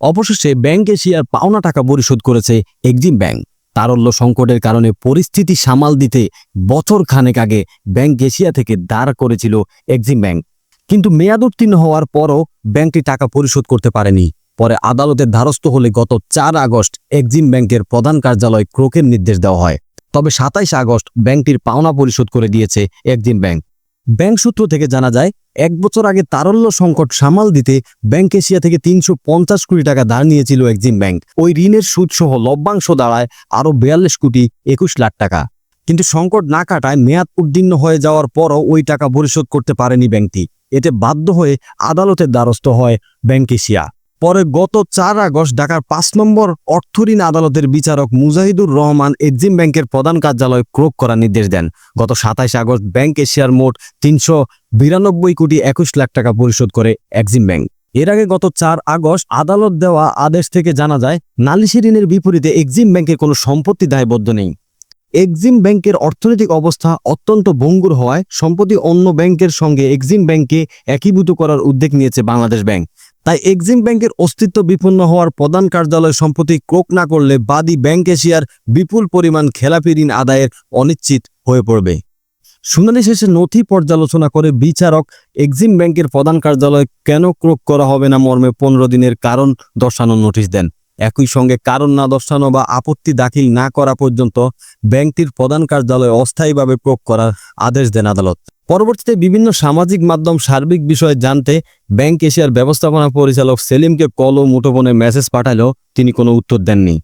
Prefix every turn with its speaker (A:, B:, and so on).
A: অবশেষে ব্যাংক এশিয়ার পাওনা টাকা পরিশোধ করেছে এক্সিম ব্যাংক। তারল্য সংকটের কারণে পরিস্থিতি সামাল দিতে বছর খানেক আগে ব্যাংক এশিয়া থেকে দাঁড় করেছিল এক্সিম ব্যাংক, কিন্তু মেয়াদ উত্তীর্ণ হওয়ার পরও ব্যাংকটি টাকা পরিশোধ করতে পারেনি। পরে আদালতের দ্বারস্থ হলে গত 4 আগস্ট এক্সিম ব্যাংকের প্রধান কার্যালয় ক্রোকের নির্দেশ দেওয়া হয়। তবে 27 আগস্ট ব্যাংকটির পাওনা পরিশোধ করে দিয়েছে এক্সিম ব্যাংক। ব্যাংক সূত্র থেকে জানা যায়, 1 বছর আগে তারল্য সংকট সামাল দিতে ব্যাংক এশিয়া থেকে 350 কোটি টাকা ধার নিয়েছিল এক্সিম ব্যাংক। ওই ঋণের সুদসহ লভ্যাংশ দাঁড়ায় আরও 42 কোটি 21 লাখ টাকা। কিন্তু সংকট না কাটায় মেয়াদ উত্তীর্ণ হয়ে যাওয়ার পরও ওই টাকা পরিশোধ করতে পারেনি ব্যাংকটি। এতে বাধ্য হয়ে আদালতের দ্বারস্থ হয় ব্যাংক এশিয়া। পরে গত 4 আগস্ট ঢাকার 5 নম্বর অর্থঋণ আদালতের বিচারক মুজাহিদুর রহমান এক্সিম ব্যাংকের প্রধান কার্যালয় ক্রোক করার নির্দেশ দেন। গত 27 আগস্ট ব্যাংক এশিয়ার মোট 392 কোটি 21 লাখ টাকা পরিশোধ করে এক্সিম ব্যাংক। এর আগে গত 4 আগস্ট আদালত দেওয়া আদেশ থেকে জানা যায়, নালিশি ঋণের বিপরীতে এক্সিম ব্যাংকের কোনো সম্পত্তি দায়বদ্ধ নেই। এক্সিম ব্যাংকের অর্থনৈতিক অবস্থা অত্যন্ত ভঙ্গুর হওয়ায় সম্প্রতি অন্য ব্যাংকের সঙ্গে এক্সিম ব্যাংককে একীভূত করার উদ্যোগ নিয়েছে বাংলাদেশ ব্যাংক। তাই এক্সিম ব্যাংকের অস্তিত্ব বিপন্ন হওয়ার প্রধান কার্যালয় সম্প্রতি ক্রোক না করলে বাদী ব্যাংক এশিয়ার বিপুল পরিমাণ খেলাপি ঋণ আদায়ের অনিশ্চিত হয়ে পড়বে। শুনানি শেষে নথি পর্যালোচনা করে বিচারক এক্সিম ব্যাংকের প্রধান কার্যালয় কেন ক্রোক করা হবে না মর্মে 15 দিনের কারণ দর্শানোর নোটিশ দেন। একই সঙ্গে কারণ না দর্শানো বা আপত্তি দাখিল না করা পর্যন্ত ব্যাংকটির প্রধান কার্যালয় অস্থায়ীভাবে ক্রোক করার আদেশ দেন আদালত। পরবর্তীতে বিভিন্ন সামাজিক মাধ্যম সার্বিক বিষয়ে জানতে ব্যাংক এশিয়ার ব্যবস্থাপনা পরিচালক সেলিমকে কল ও মুঠোফোনে মেসেজ পাঠালেও তিনি কোনো উত্তর দেননি।